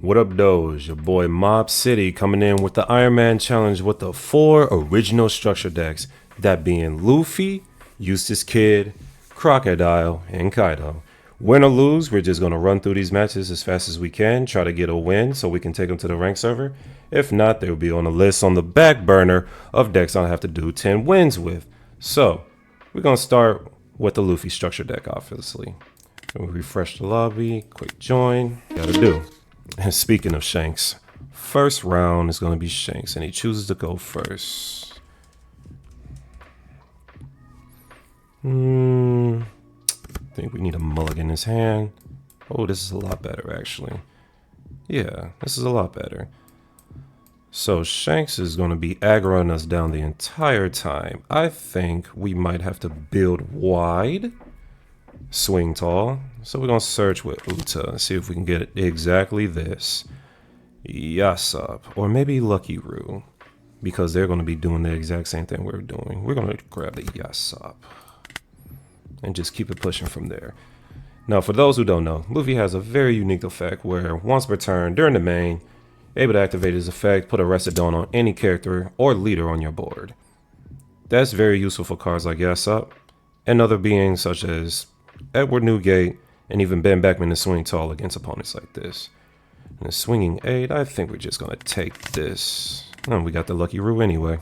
What up, Doge? Your boy Mob City coming in with the Ironman challenge with the 4 original structure decks. That being Luffy, Eustace Kid, Crocodile, and Kaido. Win or lose, we're just going to run through these matches as fast as we can, try to get a win so we can take them to the rank server. If not, they'll be on a list on the back burner of decks I'll have to do 10 wins with. So, we're going to start with the Luffy structure deck, obviously. We'll refresh the lobby, quick join, gotta do. And speaking of Shanks, first round is going to be Shanks, and he chooses to go first. I think we need a mulligan in his hand. Oh, this is a lot better, actually. Yeah, this is a lot better. So Shanks is going to be aggroing us down the entire time. I think we might have to build wide, swing tall. So we're going to search with Uta and see if we can get exactly this. Yasop, or maybe Lucky Roo, because they're going to be doing the exact same thing we're doing. We're going to grab the Yasop and just keep it pushing from there. Now, for those who don't know, Luffy has a very unique effect where once per turn during the main, able to activate his effect, put a Rested Dawn on any character or leader on your board. That's very useful for cards like Yasop and other beings such as Edward Newgate and even Ben Beckman to swing tall against opponents like this. And the swinging 8, I think we're just going to take this. And we got the Lucky Roo anyway.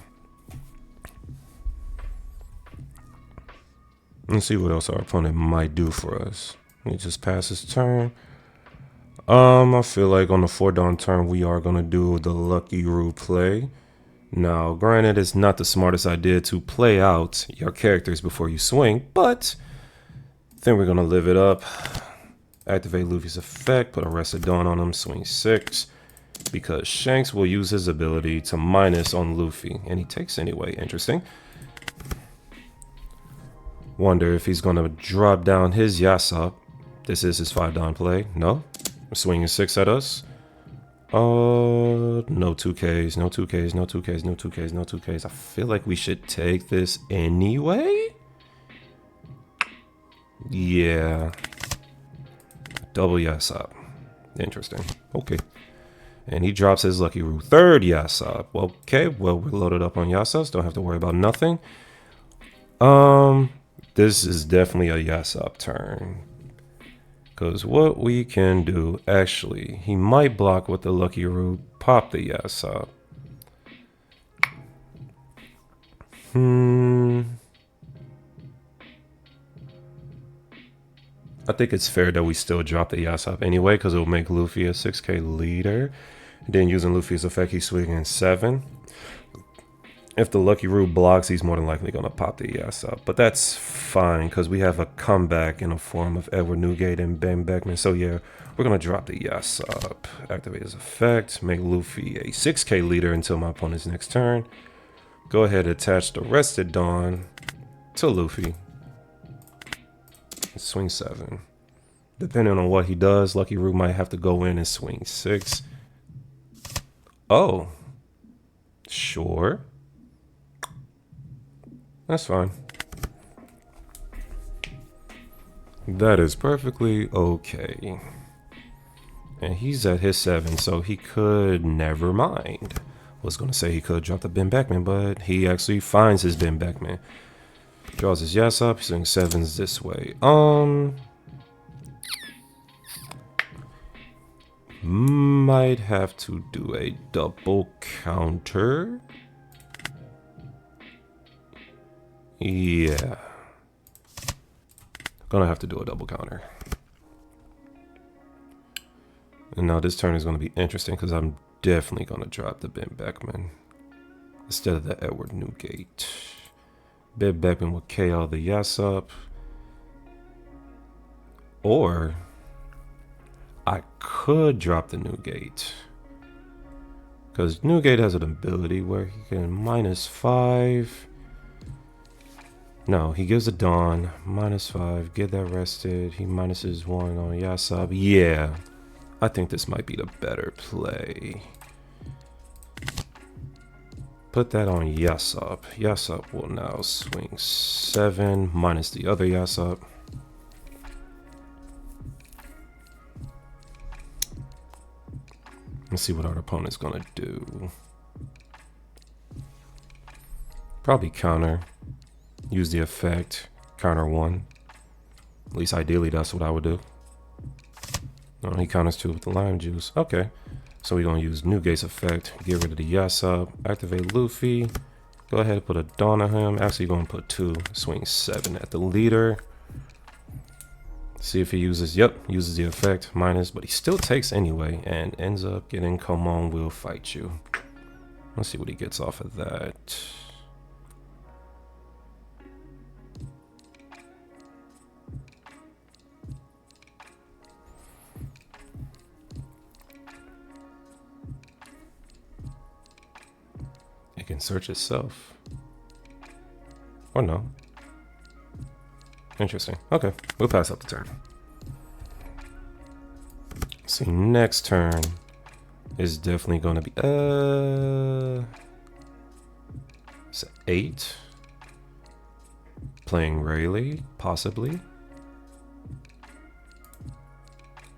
Let's see what else our opponent might do for us. He just pass his turn. I feel like on the 4 Dawn turn, we are going to do the Lucky Roo play. Now, granted, it's not the smartest idea to play out your characters before you swing, but I think we're going to live it up. Activate Luffy's effect, put a Rested Dawn on him, swing 6, because Shanks will use his ability to minus on Luffy, and he takes anyway. Interesting. Wonder if he's going to drop down his Yasop. This is his 5 Dawn play. No? Swinging 6 at us. No 2Ks, no 2Ks, no 2Ks, no 2Ks, no 2Ks. I feel like we should take this anyway. Yeah. Double Yasop. Interesting. Okay. And he drops his Lucky Roo. 3rd Yasop. Okay, well, we're loaded up on Yasops. Don't have to worry about nothing. This is definitely a Yasop turn. Because what we can do, actually, he might block with the Lucky Roo, pop the Yasop. I think it's fair that we still drop the Yasop anyway, because it will make Luffy a 6K leader. And then using Luffy's effect, he's swinging 7. If the Lucky Roo blocks, he's more than likely going to pop the Yasop. But that's fine, because we have a comeback in the form of Edward Newgate and Ben Beckman. So yeah, we're going to drop the Yasop. Activate his effect. Make Luffy a 6K leader until my opponent's next turn. Go ahead and attach the Rested Dawn to Luffy. Swing 7. Depending on what he does, Lucky Roo might have to go in and swing 6. Oh. Sure. That's fine. That is perfectly okay. And he's at his 7, so he could never mind. Was going to say he could drop the Ben Beckman, but he actually finds his Ben Beckman. Draws his Yasop, he's doing 7s this way. Might have to do a double counter. Yeah. Gonna have to do a double counter. And now this turn is gonna be interesting because I'm definitely gonna drop the Ben Beckman instead of the Edward Newgate. Ben Beckman will KO the Yasop. Or I could drop the Newgate. Because Newgate has an ability where he can -5. No, he gives a Dawn, -5, get that rested, he minuses 1 on Yasop. Yeah, I think this might be the better play. Put that on Yasop. Yasop will now swing 7 minus the other Yasop. Let's see what our opponent's gonna do. Probably counter. Use the effect. Counter 1. At least ideally that's what I would do. No, he counters 2 with the lime juice. Okay. So we're gonna use Newgate's effect. Get rid of the yes up. Activate Luffy. Go ahead and put a Dawn on him. Actually gonna put 2. Swing 7 at the leader. See if he uses, yep, uses the effect, minus, but he still takes anyway, and ends up getting, come on, we'll fight you. Let's see what he gets off of that. It can search itself. Or no. Interesting. Okay, we'll pass up the turn. See, next turn is definitely going to be it's 8. Playing Rayleigh, possibly.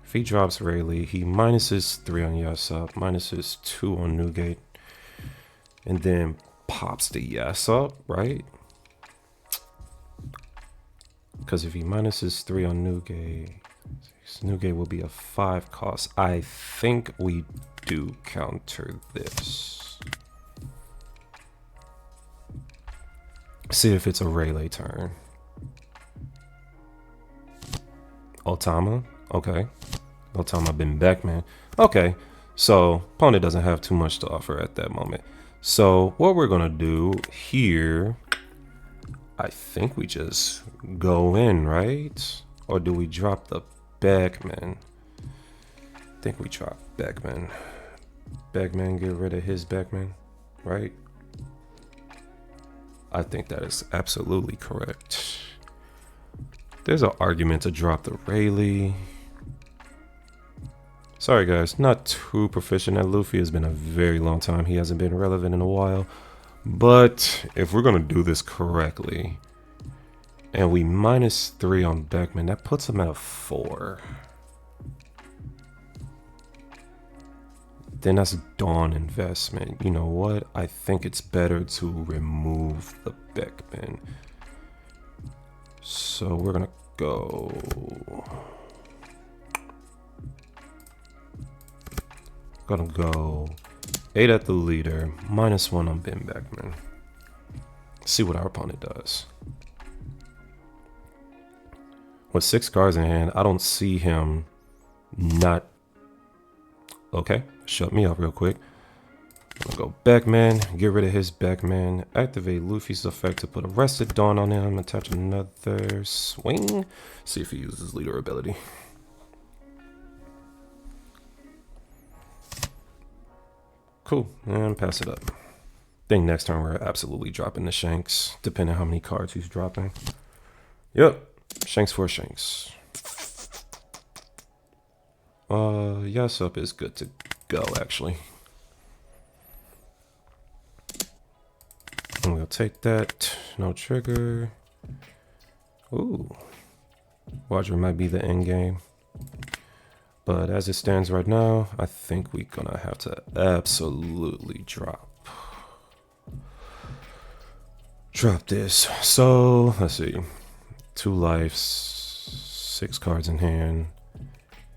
If he drops Rayleigh, he minuses 3 on yes up, minuses 2 on Newgate, and then pops the yes up, right? Because if he minuses 3 on Newgate, Newgate will be a 5 cost. I think we do counter this. See if it's a Rayleigh turn. Otama, okay. Otama been back, man. Okay, so opponent doesn't have too much to offer at that moment. So what we're gonna do here, I think we just go in, right? Or do we drop the Backman? I think we drop Backman. Backman, get rid of his Backman, right? I think that is absolutely correct. There's an argument to drop the Rayleigh. Sorry guys, not too proficient at Luffy. It's been a very long time. He hasn't been relevant in a while. But if we're gonna do this correctly, and we minus 3 on Beckman, that puts him at a 4. Then that's Dawn investment. You know what? I think it's better to remove the Beckman. So we're gonna go. Gonna go 8 at the leader, minus 1 on Ben Beckman. See what our opponent does. With 6 cards in hand, I don't see him not. Okay, shut me up real quick. I'm gonna go Beckman, get rid of his Beckman, activate Luffy's effect to put a Rested Dawn on him, attach another swing. See if he uses leader ability. Cool, and pass it up. Think next turn we're absolutely dropping the Shanks, depending on how many cards he's dropping. Yep, Shanks for Shanks. Yes up is good to go, actually. And we'll take that, no trigger. Ooh, Roger might be the end game. But as it stands right now, I think we're gonna have to absolutely drop this. So let's see, 2 lives, 6 cards in hand.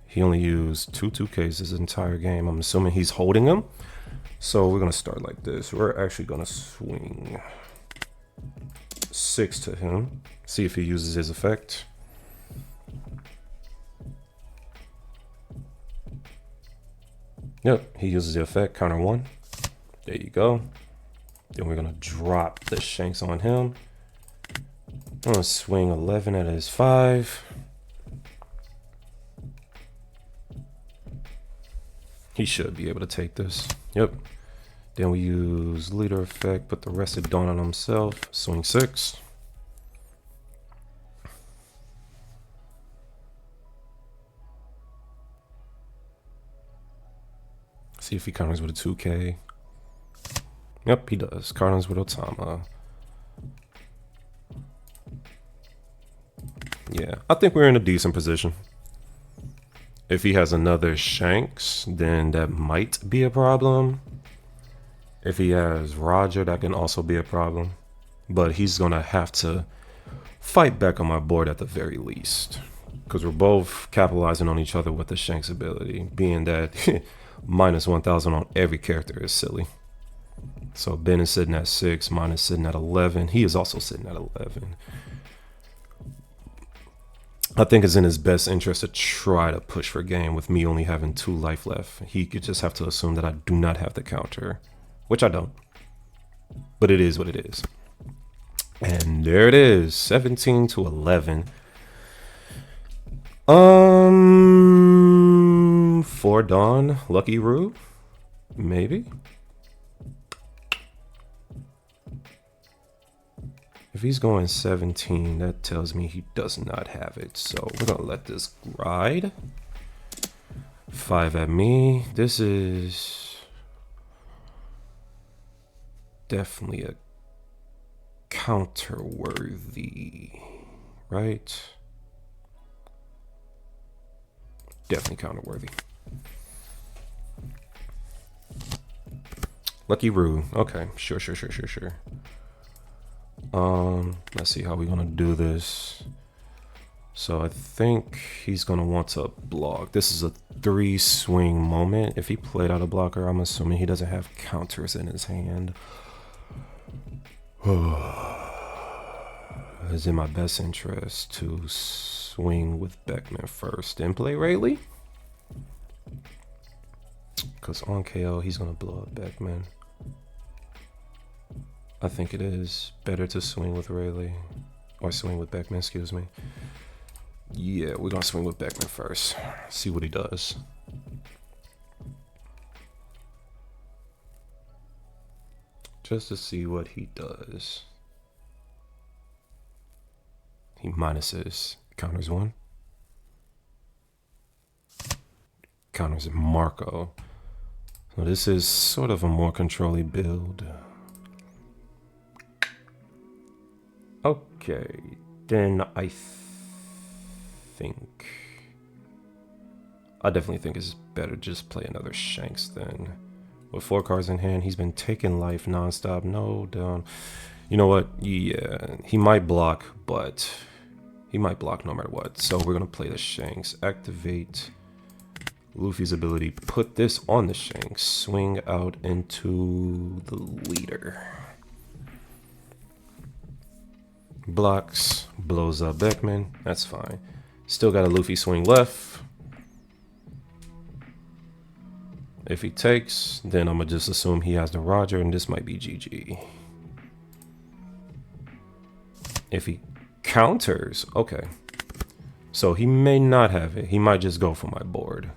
He only used 2 2Ks this entire game. I'm assuming he's holding them. So we're gonna start like this. We're actually gonna swing 6 to him. See if he uses his effect. Yep, he uses the effect, counter 1. There you go. Then we're gonna drop the Shanks on him. I'm gonna swing 11 at his 5. He should be able to take this. Yep. Then we use leader effect, put the Rested Dawn on himself, swing 6. See if he counters with a 2K. Yep, he does. Counters with Otama. Yeah, I think we're in a decent position. If he has another Shanks, then that might be a problem. If he has Roger, that can also be a problem. But he's gonna have to fight back on my board at the very least. Because we're both capitalizing on each other with the Shanks ability. Being that minus 1000 on every character is silly. So Ben is sitting at 6, mine is sitting at 11. He is also sitting at 11. I think it's in his best interest to try to push for game with me only having 2 life left. He could just have to assume that I do not have the counter, which I don't. But it is what it is. And there it is, 17 to 11. For Dawn, Lucky Roo, maybe. If he's going 17, that tells me he does not have it. So we're gonna let this ride. 5 at me. This is definitely a counter-worthy, right? Definitely counter-worthy. Lucky Roo. Okay, sure. Let's see how we're gonna do this. So I think he's gonna want to block. This is a 3 swing moment. If he played out a blocker, I'm assuming he doesn't have counters in his hand. It's in my best interest to swing with Beckman first, then play Rayleigh. Because on KO, he's gonna blow up Beckman. I think it is better to swing with Rayleigh, or swing with Beckman, excuse me. Yeah, we're gonna swing with Beckman first. See what he does. Just to see what he does. He minuses, counters 1. Counters Marco. So this is sort of a more controlly build. Okay, then I definitely think it's better just play another Shanks then. With 4 cards in hand, he's been taking life nonstop. No down. You know what? Yeah, he might block, but he might block no matter what. So we're gonna play the Shanks. Activate Luffy's ability. Put this on the Shanks. Swing out into the leader. Blocks, blows up Beckman. That's fine. Still got a Luffy swing left. If he takes, then I'm gonna just assume he has the Roger, and this might be GG. If he counters, okay. So he may not have it. He might just go for my board.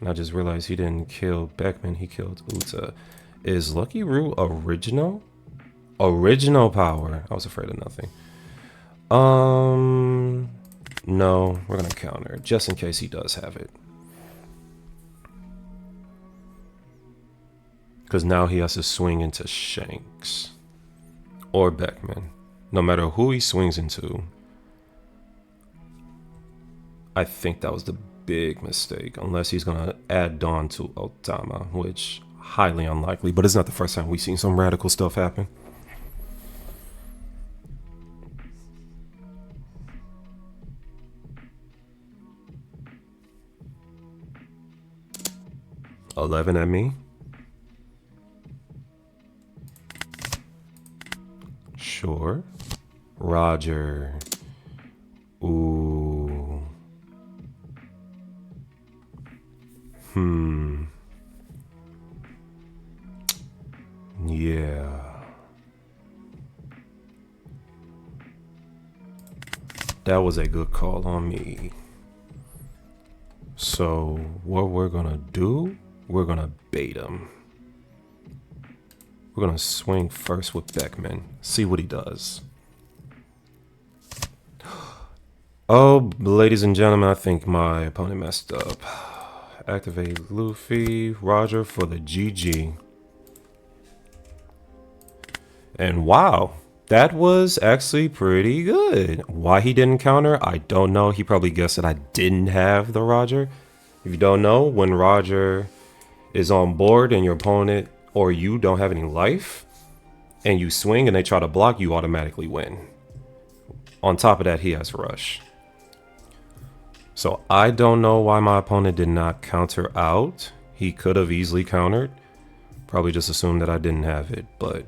And I just realized he didn't kill Beckman, he killed Uta. Is Lucky Roo original? Original power. I was afraid of nothing. No, we're gonna counter just in case he does have it. Because now he has to swing into Shanks or Beckman. No matter who he swings into. I think that was the big mistake. Unless he's gonna add Dawn to Otama, which highly unlikely. But it's not the first time we've seen some radical stuff happen. $11 at me. Sure. Roger. Ooh. Yeah. That was a good call on me. So what we're gonna do, we're gonna bait him. We're gonna swing first with Beckman. See what he does. Oh, ladies and gentlemen, I think my opponent messed up. Activate Luffy, Roger for the GG. And wow, that was actually pretty good. Why he didn't counter, I don't know. He probably guessed that I didn't have the Roger. If you don't know, when Roger is on board and your opponent or you don't have any life and you swing and they try to block, you automatically win. On top of that, he has rush. So I don't know why my opponent did not counter out. He could have easily countered. Probably just assumed that I didn't have it, but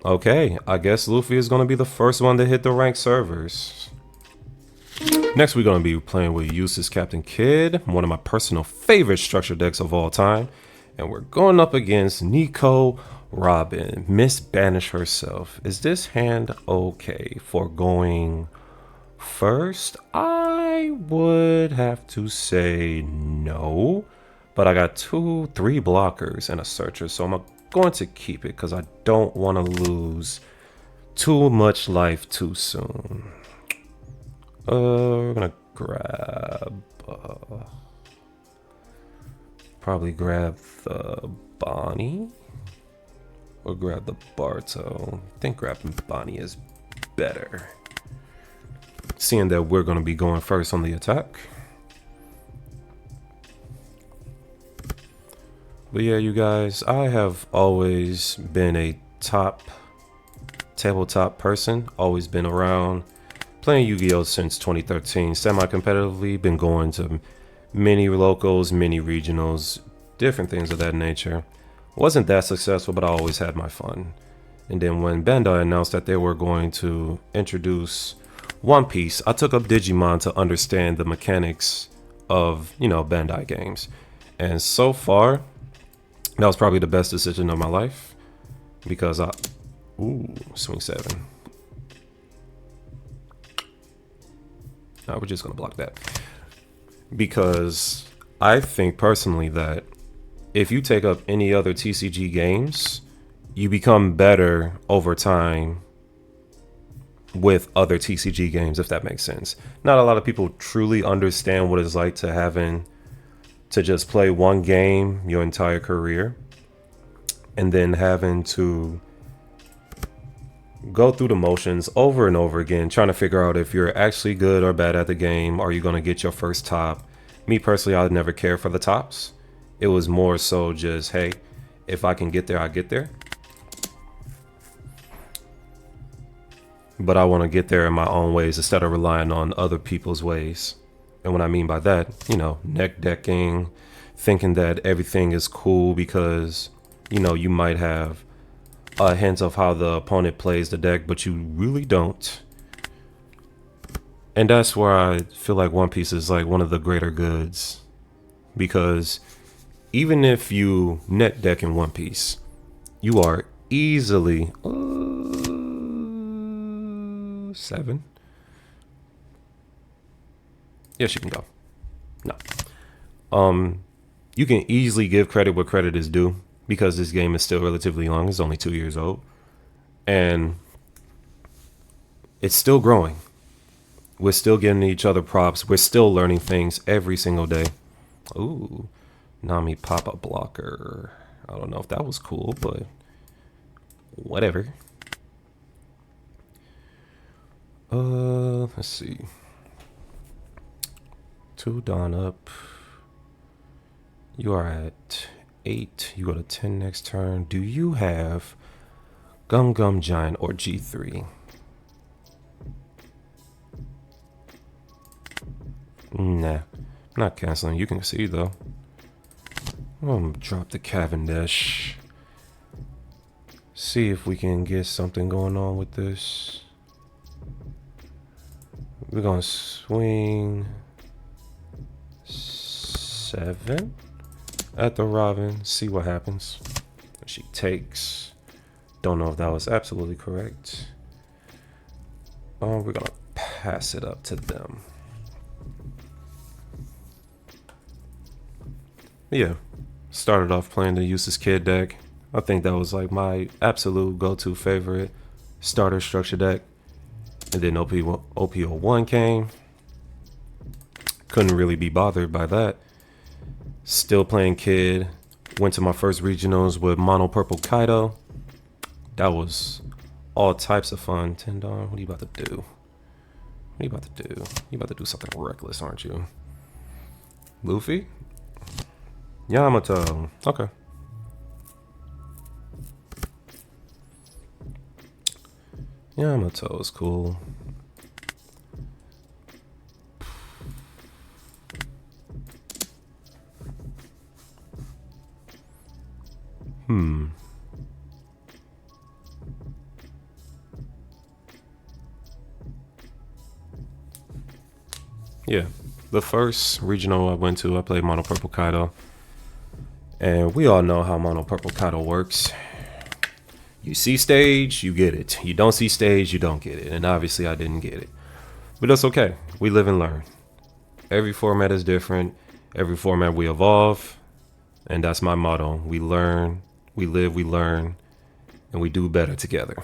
okay, I guess Luffy is going to be the first one to hit the ranked servers. Next, we're going to be playing with Useless Captain Kid, one of my personal favorite structure decks of all time. And we're going up against Nico Robin, Miss Banish herself. Is this hand okay for going first? I would have to say no, but I got 3 blockers and a searcher, so I'm going to keep it because I don't want to lose too much life too soon. We're gonna grab probably grab the Bonnie or grab the Barto. I think grabbing Bonnie is better, seeing that we're gonna be going first on the attack. But yeah, you guys, I have always been a tabletop person, always been around playing Yu-Gi-Oh since 2013, semi-competitively, been going to many locals, many regionals, different things of that nature. Wasn't that successful, but I always had my fun. And then when Bandai announced that they were going to introduce One Piece, I took up Digimon to understand the mechanics of, Bandai games. And so far, that was probably the best decision of my life, because swing 7. No, we're just gonna block that, because I think personally that if you take up any other TCG games, you become better over time with other TCG games, if that makes sense. Not a lot of people truly understand what it's like to having to just play one game your entire career and then having to go through the motions over and over again, trying to figure out if you're actually good or bad at the game. Are you going to get your first top? Me personally, I would never care for the tops. It was more so just, hey, if I can get there, I get there. But I want to get there in my own ways instead of relying on other people's ways. And what I mean by that, neck decking, thinking that everything is cool because, you might have a hint of how the opponent plays the deck, but you really don't. And that's where I feel like One Piece is like one of the greater goods, because even if you net deck in One Piece, you are easily 7. Yes, you can go. No. You can easily give credit where credit is due, because this game is still relatively young. It's only 2 years old. And it's still growing. We're still getting each other props. We're still learning things every single day. Ooh, Nami Papa blocker. I don't know if that was cool, but whatever. Let's see. 2 Dawn up. You are at 8. You go to 10 next turn. Do you have Gum Gum Giant or G3? Nah, not canceling. You can see though. I'm gonna drop the Cavendish. See if we can get something going on with this. We're gonna swing 7 at the Robin. See what happens. She takes. Don't know if that was absolutely correct. We're gonna pass it up to them. Yeah, started off playing the Useless Kid deck. I think that was like my absolute go-to favorite starter structure deck. And then OPO1 came. Couldn't really be bothered by that. Still playing Kid. Went to my first regionals with Mono Purple Kaido. That was all types of fun. Tendon, what are you about to do? What are you about to do? You about to do something reckless, aren't you? Luffy? Yamato. Okay. Yamato is cool. Yeah. The first regional I went to, I played Mono Purple Kaido. And we all know how Mono Purple Kaido works. You see stage, you get it. You don't see stage, you don't get it. And obviously I didn't get it. But that's okay. We live and learn. Every format is different. Every format we evolve. And that's my motto. We learn, we live, we learn, and we do better together.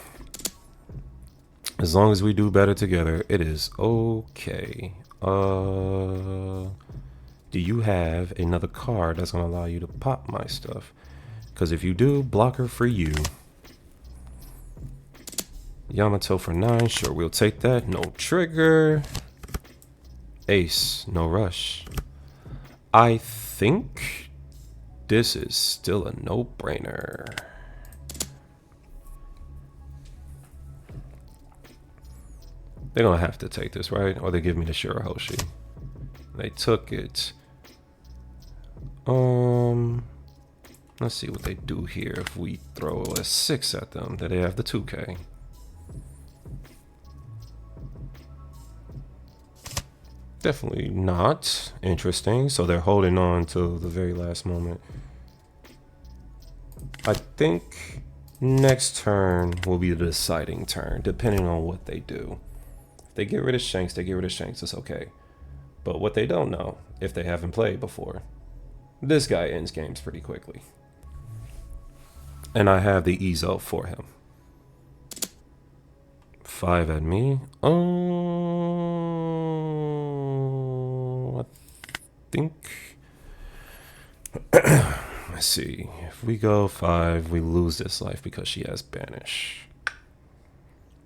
As long as we do better together, it is okay. Do you have another card that's gonna allow you to pop my stuff? Because if you do, blocker for you. Yamato for 9, sure, we'll take that. No trigger. Ace, no rush. I think this is still a no-brainer. They're gonna have to take this, right? Or they give me the Shirahoshi. They took it. Let's see what they do here if we throw a 6 at them. That they have the 2K. Definitely not interesting. So they're holding on to the very last moment. I think next turn will be the deciding turn, depending on what they do. If they get rid of Shanks, they get rid of Shanks. It's okay. But what they don't know, if they haven't played before, this guy ends games pretty quickly. And I have the Ezo for him. 5 at me. I think. Let's see. If we go 5, we lose this life because she has banish.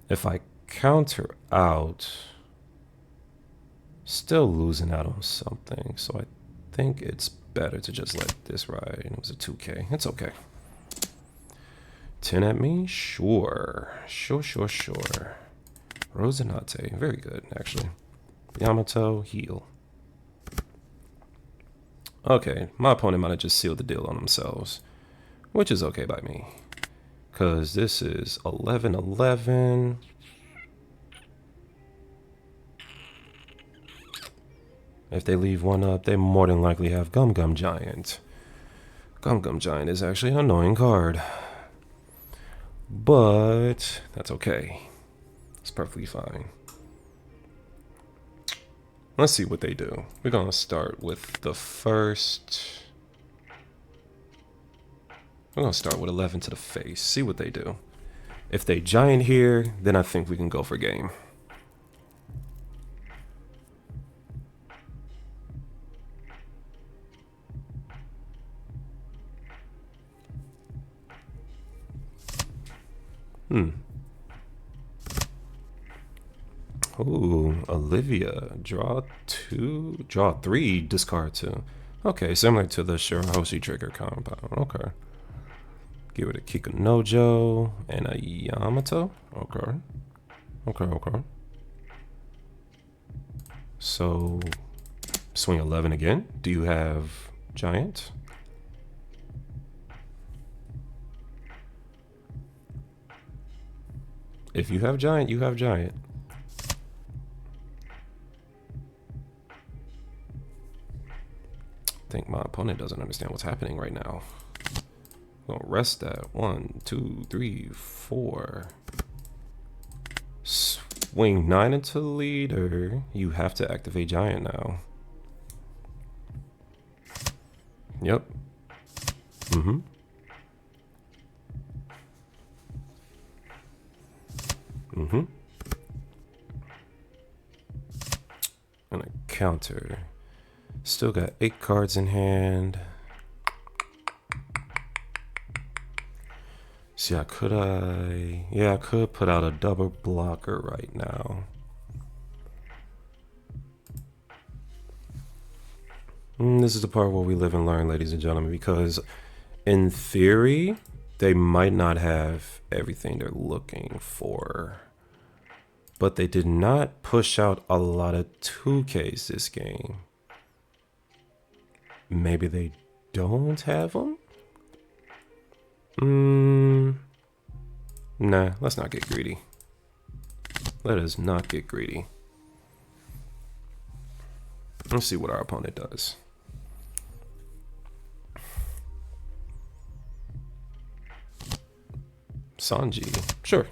If I counter out, still losing out on something. So I think it's better to just let this ride. It was a 2K. It's okay. 10 at me? Sure. Sure. Rosinante. Very good, actually. Yamato, heal. Okay, my opponent might have just sealed the deal on themselves, which is okay by me. Because this is 11-11. If they leave one up, they more than likely have Gum Gum Giant. Gum Gum Giant is actually an annoying card. But that's okay. It's perfectly fine. Let's see what they do. We're going to start with the first. We're going to start with 11 to the face. See what they do. If they giant here, then I think we can go for game. Ooh, Olivia. Draw 2. Draw 3. Discard 2. Okay, similar to the Shirahoshi trigger compound. Okay. Give it a Kikunojo and a Yamato. Okay. So, swing 11 again. Do you have giant? If you have giant, you have giant. I think my opponent doesn't understand what's happening right now. I'm gonna rest that. 1, 2, 3, 4. Swing 9 into the leader. You have to activate giant now. Yep. And a counter. Still got 8 cards in hand. See, I could put out a double blocker right now. This is the part where we live and learn, ladies and gentlemen, because in theory, they might not have everything they're looking for. But they did not push out a lot of 2Ks this game. Maybe they don't have them? Nah, let's not get greedy. Let us not get greedy. Let's see what our opponent does. Sanji, sure.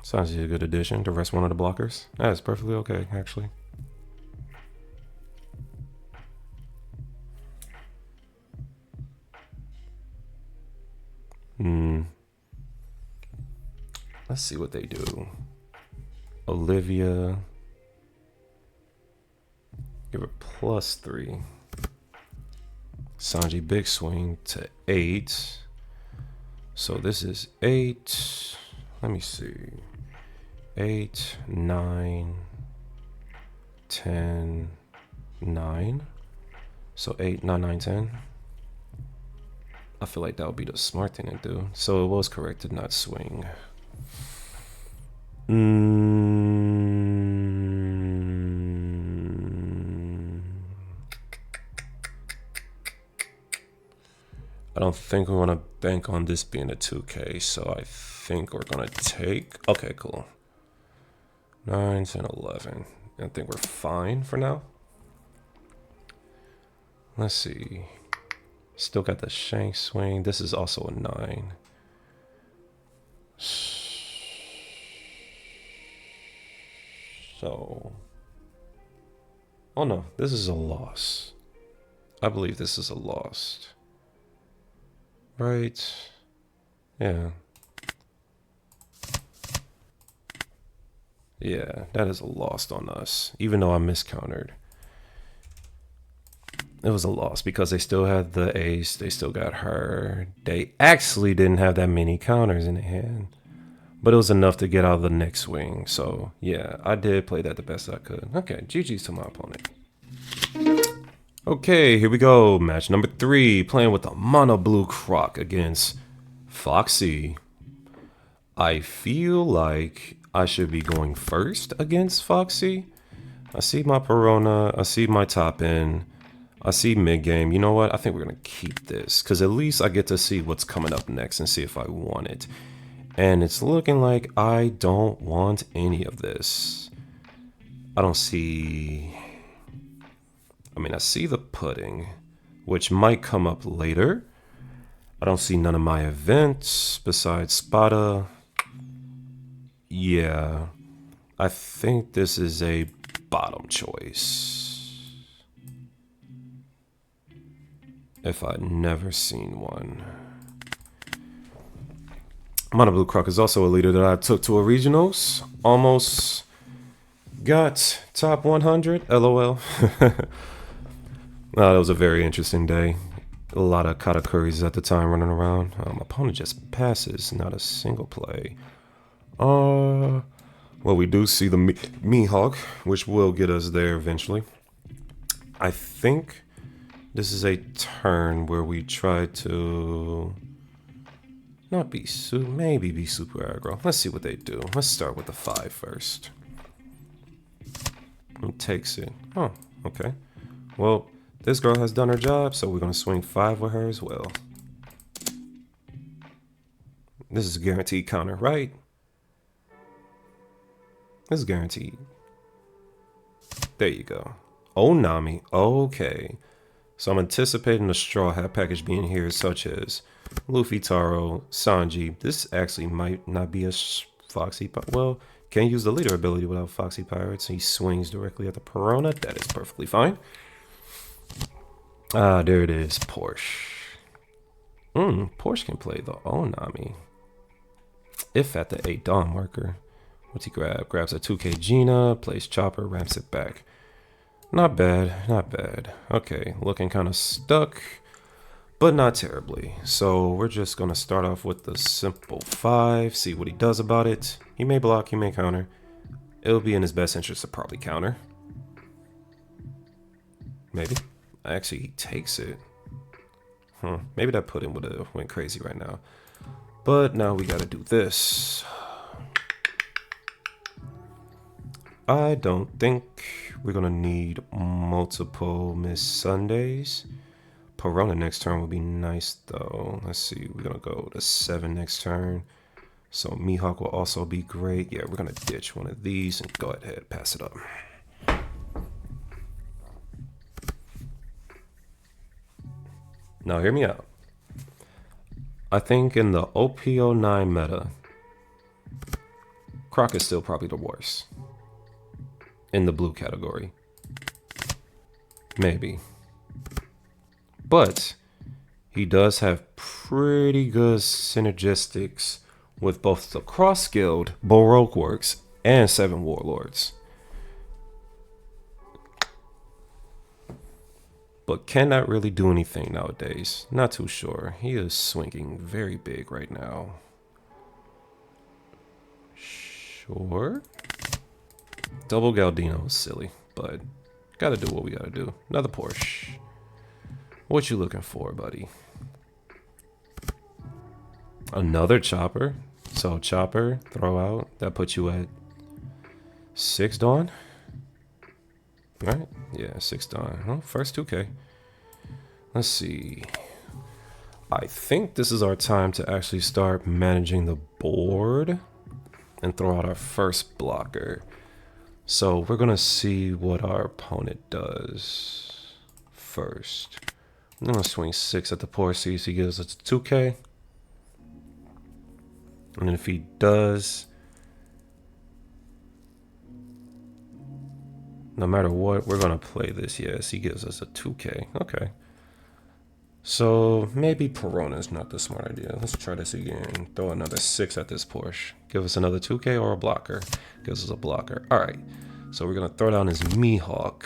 Sanji a good addition to rest one of the blockers. That's perfectly okay, actually. Let's see what they do. Olivia. Give her +3. Sanji big swing to 8. So this is 8. Let me see. 8, 9, 10, 9. So 8, 9, 9, 10. I feel like that would be the smart thing to do. So it was correct to not swing. I don't think we want to bank on this being a 2K, so I think we're going to take... Okay, cool. 9, 10, 11. I think we're fine for now. Let's see. Still got the shank swing. This is also a 9. So... Oh no, this is a loss. I believe this is a loss. Right. Yeah. Yeah, that is a loss on us. Even though I miscountered. It was a loss because they still had the ace. They still got her. They actually didn't have that many counters in the hand. But it was enough to get out of the next swing. So, yeah, I did play that the best I could. Okay, GG's to my opponent. Okay, here we go. Match number 3. Playing with the mono blue Croc against Foxy. I feel like I should be going first against Foxy. I see my Perona. I see my top end. I see mid game. You know what? I think we're going to keep this. Because at least I get to see what's coming up next and see if I want it. And it's looking like I don't want any of this. I don't see... I mean, I see the pudding, which might come up later. I don't see none of my events besides Spada. Yeah, I think this is a bottom choice. If I'd never seen one. Mono Blue Croc is also a leader that I took to a regionals. Almost got top 100, LOL. That was a very interesting day. A lot of Katakuris at the time running around. My opponent just passes, not a single play. Well, we do see the Mihawk, which will get us there eventually. I think this is a turn where we try to not be maybe be super aggro. Let's see what they do. Let's start with the 5 first. Who takes it? Oh, okay. Well, this girl has done her job, so we're going to swing 5 with her as well. This is a guaranteed counter, right? This is guaranteed. There you go. Oh, Nami. Okay. So I'm anticipating the Straw Hat package being here, such as Luffy, Taro, Sanji. This actually might not be a Foxy... Well, can't use the leader ability without Foxy Pirates. He swings directly at the Perona. That is perfectly fine. Ah, there it is. Porsche. Porsche can play the Onami. If at the 8 Dawn marker. What's he grab? Grabs a 2K Gina, plays Chopper, ramps it back. Not bad, not bad. Okay, looking kind of stuck, but not terribly. So we're just going to start off with the simple 5, see what he does about it. He may block, he may counter. It'll be in his best interest to probably counter. Maybe. Actually, he takes it. Maybe that pudding would have went crazy right now. But now we gotta do this. I don't think we're gonna need multiple Miss Sundays. Perona next turn would be nice though. Let's see, we're gonna go to 7 next turn. So Mihawk will also be great. Yeah, we're gonna ditch one of these and go ahead, pass it up. Now hear me out. I think in the OP09 meta, Croc is still probably the worst. In the blue category. Maybe. But he does have pretty good synergistics with both the cross-skilled Baroque Works and 7 Warlords. But can that really do anything nowadays? Not too sure. He is swinging very big right now. Sure. Double Galdino is silly, but gotta do what we gotta do. Another Porsche. What you looking for, buddy? Another Chopper. So Chopper, throw out. That puts you at 6 Dawn. Right? Yeah, 6 Dawn. Well, first 2K. Let's see. I think this is our time to actually start managing the board and throw out our first blocker. So we're gonna see what our opponent does first. I'm gonna swing 6 at the poor C, so he gives us a 2K. And then if he does, no matter what, we're gonna play this. Yes, he gives us a 2K. Okay. So maybe Perona is not the smart idea. Let's try this again. Throw another 6 at this Porsche. Give us another 2K or a blocker. Gives us a blocker. All right. So we're gonna throw down his Mihawk.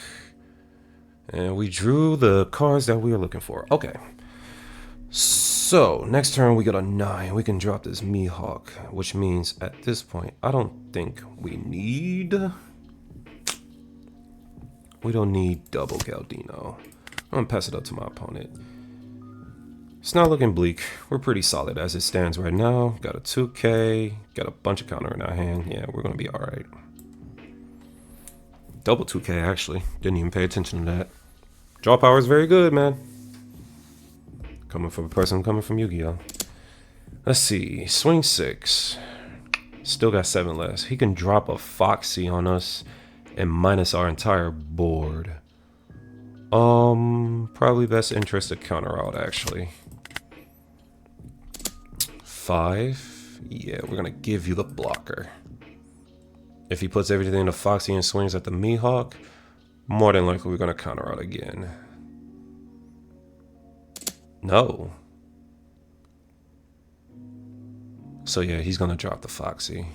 And we drew the cards that we were looking for. Okay. So next turn we got a 9. We can drop this Mihawk, which means at this point, I don't think we don't need double Galdino. I'm gonna pass it up to my opponent. It's not looking bleak. We're pretty solid as it stands right now. Got a 2K, got a bunch of counter in our hand. Yeah, we're gonna be all right. Double 2K actually. Didn't even pay attention to that. Draw power is very good, man. Coming from a person coming from Yu-Gi-Oh. Let's see. Swing 6. Still got 7 left. He can drop a Foxy on us and minus our entire board. Probably best interest to counter out actually. 5. Yeah, we're gonna give you the blocker. If he puts everything in the Foxy and swings at the Mihawk, more than likely we're gonna counter out again. No. So yeah, he's gonna drop the Foxy.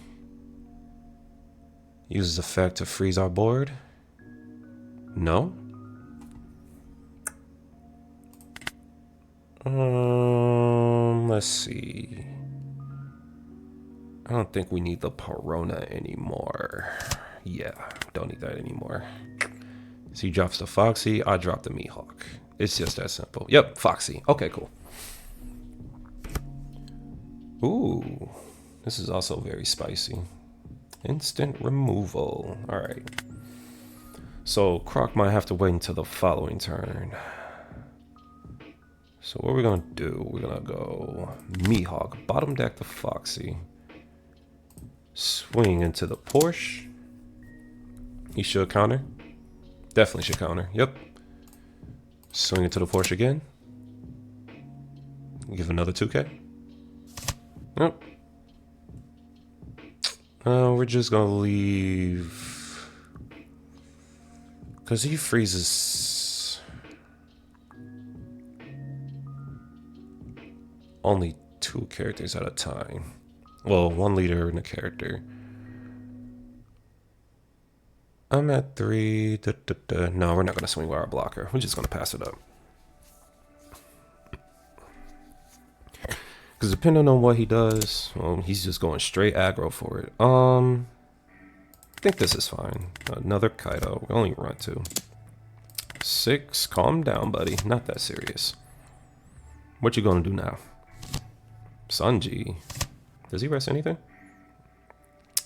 Uses effect to freeze our board. No. Let's see. I don't think we need the Perona anymore. Yeah, don't need that anymore. So he drops the Foxy, I drop the Mihawk. It's just that simple. Yep, Foxy. Okay, cool. Ooh, this is also very spicy. Instant removal. All right. So Croc might have to wait until the following turn. So what we're gonna do, we're gonna go Mihawk, bottom deck the Foxy. Swing into the Porsche. He should counter. Definitely should counter. Yep. Swing into the Porsche again. Give another 2K. Yep. We're just gonna leave because he freezes only 2 characters at a time. Well, 1 leader and a character. I'm at 3. No, we're not gonna swing with our blocker. We're just gonna pass it up. Because depending on what he does, well, he's just going straight aggro for it. I think this is fine. Another Kaido. We only run 2. 6. Calm down, buddy. Not that serious. What you gonna do now? Sanji. Does he rest anything?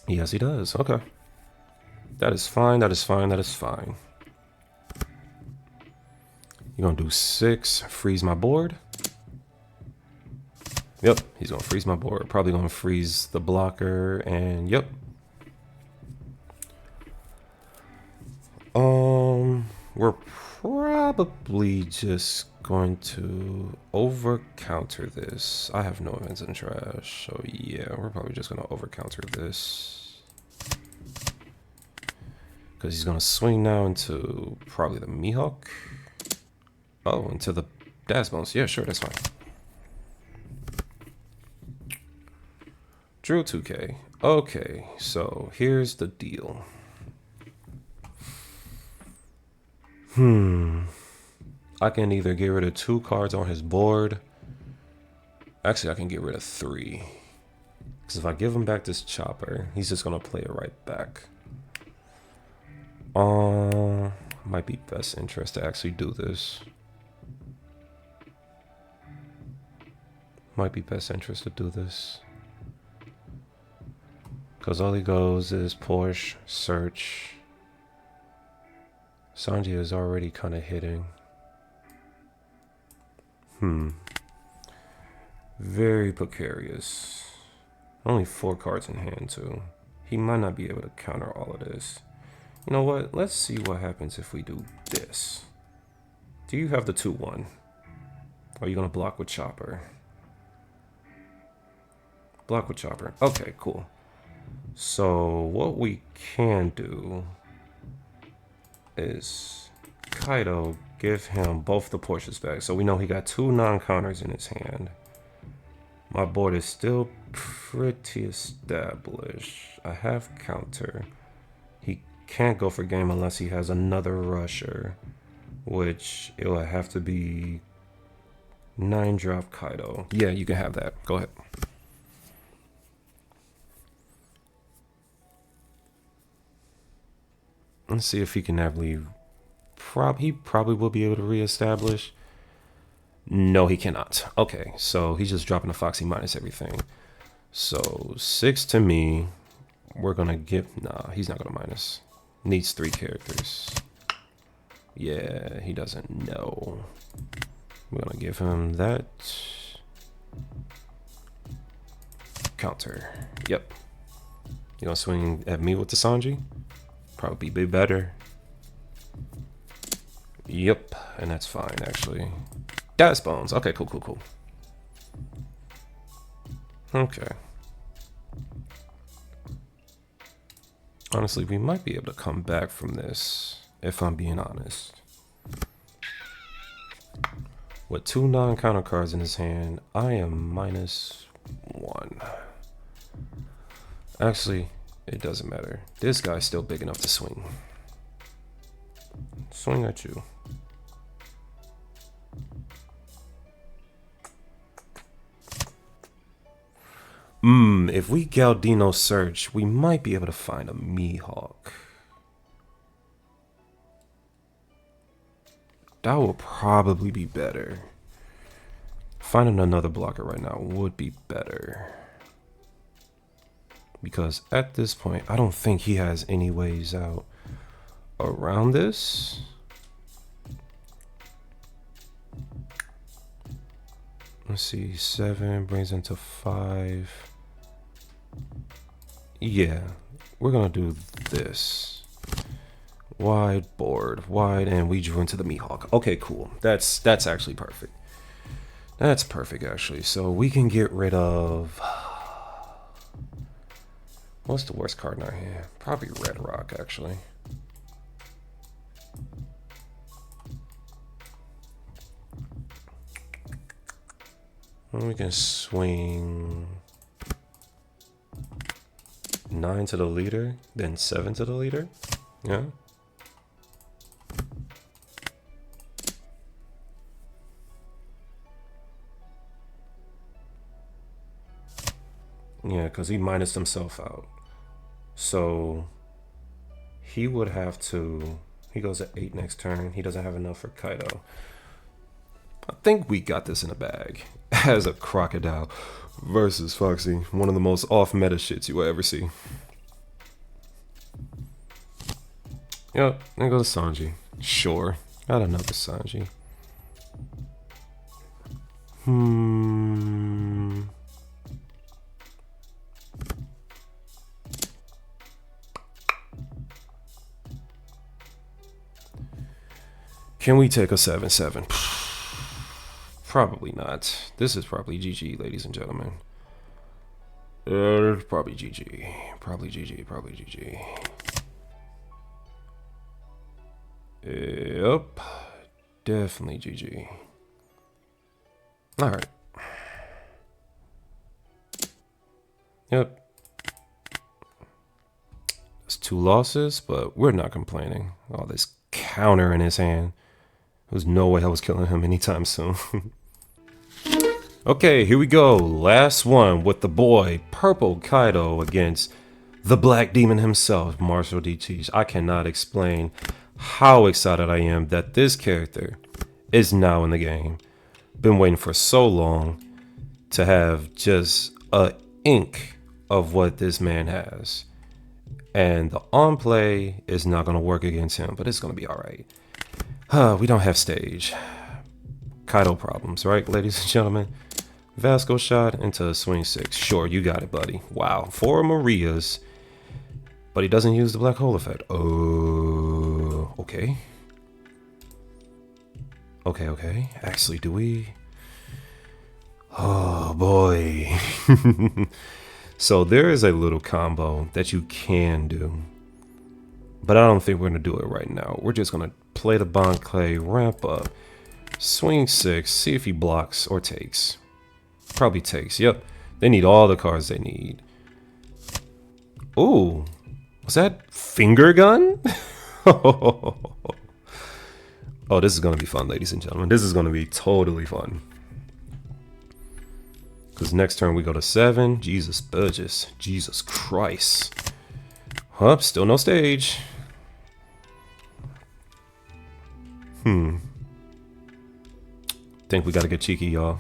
Yes, he does. Okay. That is fine. That is fine. That is fine. You're gonna do 6. Freeze my board. Yep, he's gonna freeze my board. Probably gonna freeze the blocker, and yep. We're probably just going to over counter this. I have no events in trash, so yeah, we're probably just gonna over counter this. Because he's gonna swing now into probably the Mihawk. Oh, into the Dasbones. Yeah, sure, that's fine. Drew 2K. Okay, so here's the deal. I can either get rid of 2 cards on his board. Actually, I can get rid of 3. Because if I give him back this chopper, he's just going to play it right back. Might be best interest to actually do this. Might be best interest to do this. Because all he goes is push, search. Sanji is already kind of hitting. Very precarious. Only 4 cards in hand too. He might not be able to counter all of this. You know what? Let's see what happens if we do this. Do you have the 2-1? Or are you gonna block with chopper? Block with chopper. Okay, cool. So what we can do is Kaido give him both the Porsches back. So we know he got 2 non-counters in his hand. My board is still pretty established. I have counter. He can't go for game unless he has another rusher, which it will have to be 9-drop Kaido. Yeah, you can have that. Go ahead. Let's see if he can actually. He probably will be able to reestablish. No, he cannot. Okay, so he's just dropping a Foxy minus everything. So 6 to me. We're gonna give. Nah, he's not gonna minus. Needs 3 characters. Yeah, he doesn't know. We're gonna give him that. Counter. Yep. You gonna swing at me with the Sanji? Probably be better. Yep, and that's fine actually. Dasbones. Okay, cool. Okay. Honestly, we might be able to come back from this, if I'm being honest. With 2 non-counter cards in his hand, I am -1. Actually, it doesn't matter. This guy's still big enough to swing. Swing at you. If we Galdino search, we might be able to find a Mihawk. That will probably be better. Finding another blocker right now would be better. Because at this point, I don't think he has any ways out around this. Let's see, 7 brings into 5. Yeah, we're gonna do this. Wide board, wide, and we drew into the Mihawk. Okay, cool. That's actually perfect. That's perfect, actually. So we can get rid of. What's the worst card in our hand? Probably Red Rock, actually. And we can swing 9 to the leader, then 7 to the leader. Yeah. Yeah, because he minused himself out. So he would have to He goes at 8 next turn. He doesn't have enough for Kaido. I think we got this in a bag. As a Crocodile versus Foxy. One of the most off-meta shits you will ever see. Yep, there goes Sanji. Sure. Got another Sanji. Can we take a 7/7? Probably not. This is probably GG, ladies and gentlemen. Probably GG. Probably GG. Probably GG. Yep. Definitely GG. Alright. Yep. That's 2 losses, but we're not complaining. All this counter in his hand. There's no way I was killing him anytime soon. Okay, here we go. Last one with the boy, Purple Kaido, against the Black Demon himself, Marshall D. Teach. I cannot explain how excited I am that this character is now in the game. Been waiting for so long to have just a ink of what this man has. And the on-play is not going to work against him, but it's going to be alright. We don't have stage. Kaido problems, right, ladies and gentlemen? Vasco shot into a swing 6. Sure, you got it, buddy. Wow, 4 Marias. But he doesn't use the black hole effect. Oh, okay. Okay. Actually, do we? Oh, boy. So there is a little combo that you can do. But I don't think we're going to do it right now. We're just going to play the Bond Clay, ramp up, swing 6, see if he blocks or takes. Probably takes. Yep. They need all the cards they need. Ooh. Was that finger gun? Oh, this is going to be fun, ladies and gentlemen. This is going to be totally fun. Because next turn we go to 7. Jesus Burgess. Jesus Christ. Huh, still no stage. Think we got to get cheeky, y'all.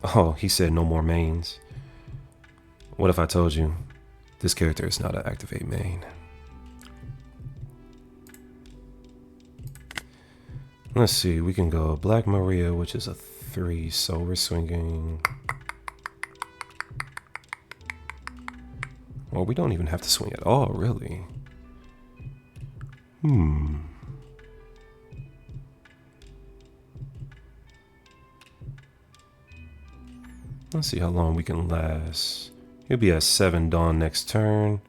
Oh, he said no more mains. What if I told you this character is not an activate main? Let's see, we can go Black Maria, which is a 3, so we're swinging. Well, we don't even have to swing at all, really. Let's see how long we can last. He'll be at 7 Dawn next turn.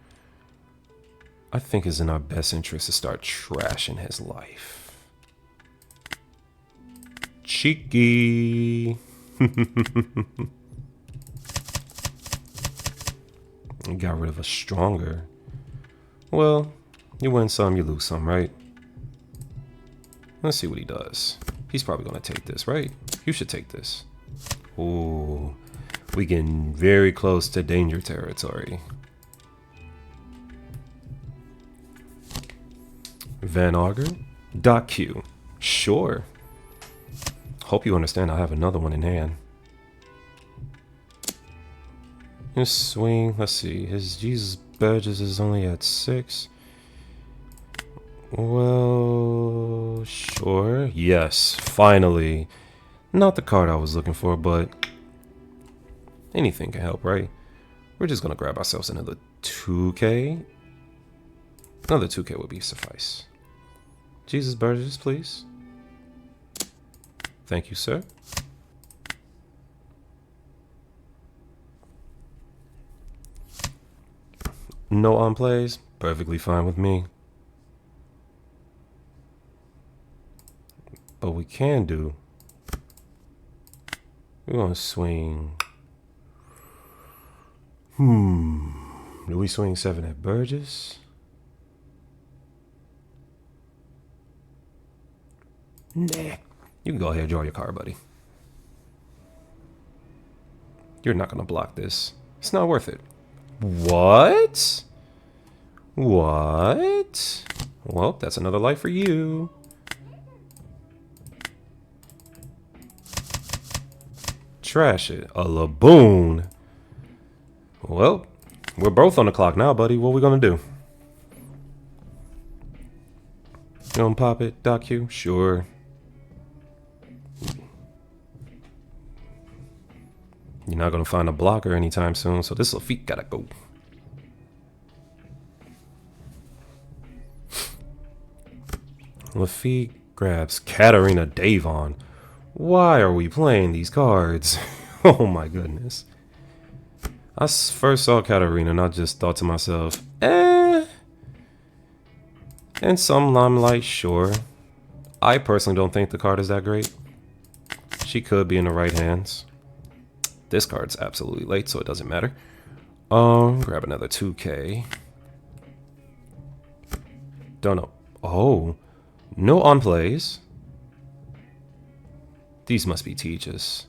I think it's in our best interest to start trashing his life. Cheeky. Got rid of a stronger. Well, you win some, you lose some, right? Let's see what he does. He's probably going to take this, right? You should take this. Ooh. We getting very close to danger territory. Van Auger? Doc Q. Sure. Hope you understand I have another one in hand. His swing, let's see. His Jesus Burgess is only at 6. Well, sure. Yes, finally. Not the card I was looking for, but anything can help, right? We're just going to grab ourselves another 2K. Another 2K would be suffice. Jesus Burgess, please. Thank you, sir. No on plays, perfectly fine with me. But we can do. We're going to swing. Do we swing 7 at Burgess? Nah. You can go ahead and draw your card, buddy. You're not going to block this. It's not worth it. What? What? Well, that's another life for you. Trash it. A Laboon. Well, we're both on the clock now, buddy. What are we gonna do? You gonna pop it, Doc Q? Sure. You're not gonna find a blocker anytime soon, so this Luffy gotta go. Luffy grabs Katarina Davon. Why are we playing these cards? Oh my goodness. I first saw Katarina and I just thought to myself, And some limelight, sure. I personally don't think the card is that great. She could be in the right hands. This card's absolutely late, so it doesn't matter. Grab another 2K. Don't know. Oh, no on plays. These must be teaches.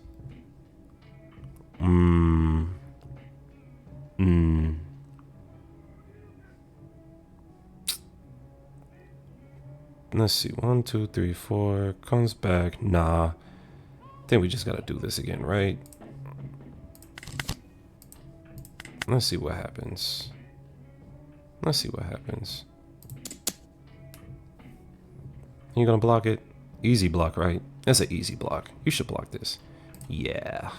Let's see. 1, 2, 3, 4. Comes back. Nah. I think we just gotta do this again, right? Let's see what happens. Let's see what happens. You gonna block it? Easy block, right? That's an easy block. You should block this. Yeah.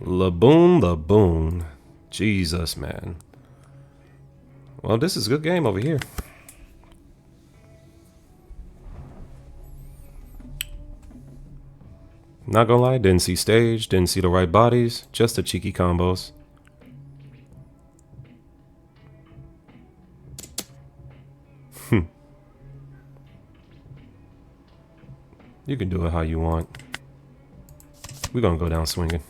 Laboon, Laboon. Jesus, man. Well, this is a good game over here. Not gonna lie, didn't see stage, didn't see the right bodies, just the cheeky combos. You can do it how you want. We're gonna go down swinging.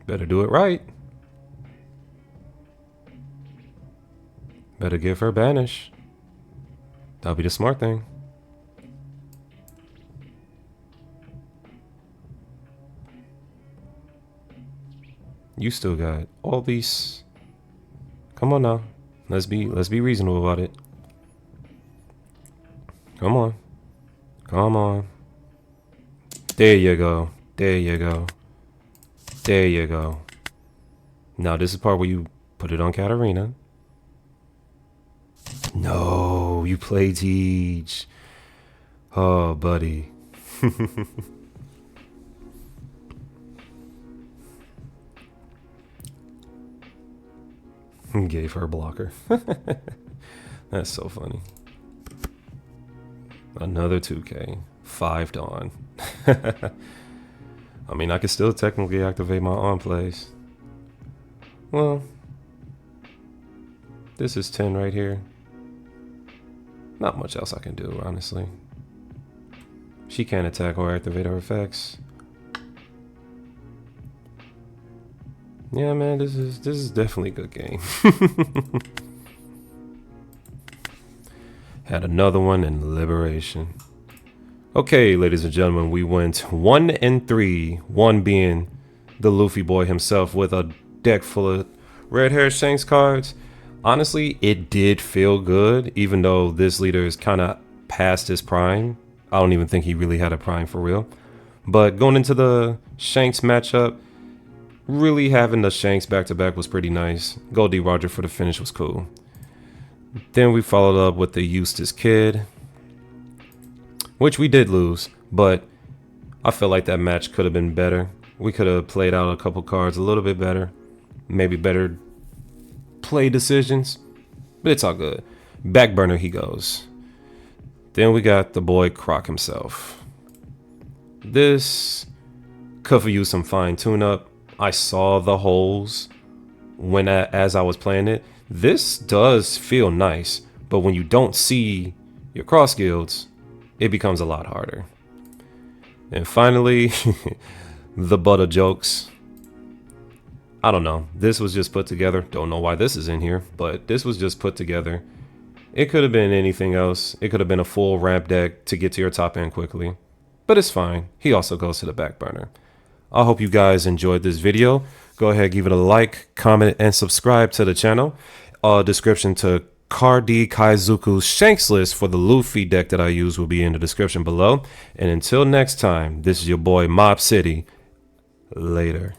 Better do it right. Better give her banish. That'll be the smart thing. You still got all these. Come on now. Let's be reasonable about it. Come on. Come on. There you go. There you go. There you go. Now this is the part where you put it on Katarina. No, you play Teach. Oh, buddy. Gave her a blocker. That's so funny. Another 2K. 5 Dawn. I mean, I could still technically activate my on plays. Well, this is 10 right here. Not much else I can do, honestly. She can't attack or activate her effects. Yeah, man, this is definitely a good game. Had another one in Liberation. Okay, ladies and gentlemen, we went 1 and 3. 1 being the Luffy boy himself with a deck full of red hair Shanks cards. Honestly, it did feel good, even though this leader is kind of past his prime. I don't even think he really had a prime for real. But going into the Shanks matchup, really having the Shanks back-to-back was pretty nice. Goldie Roger for the finish was cool. Then we followed up with the Eustace Kid, which we did lose, but I feel like that match could have been better. We could have played out a couple cards a little bit better. Maybe better play decisions, but it's all good. Back burner he goes. Then we got the boy Croc himself. This could have used some fine tune-up. I saw the holes as I was playing it. This does feel nice, but when you don't see your cross guilds, it becomes a lot harder. And finally, the butt of jokes. I don't know. This was just put together. Don't know why this is in here, but this was just put together It could have been anything else. It could have been a full ramp deck to get to your top end quickly. But it's fine. He also goes to the back burner. I hope you guys enjoyed this video. Go ahead, give it a like, comment, and subscribe to the channel. Description to Cardi Kaizuku's Shanks list for the Luffy deck that I use will be in the description below. And until next time, this is your boy Mob City. Later.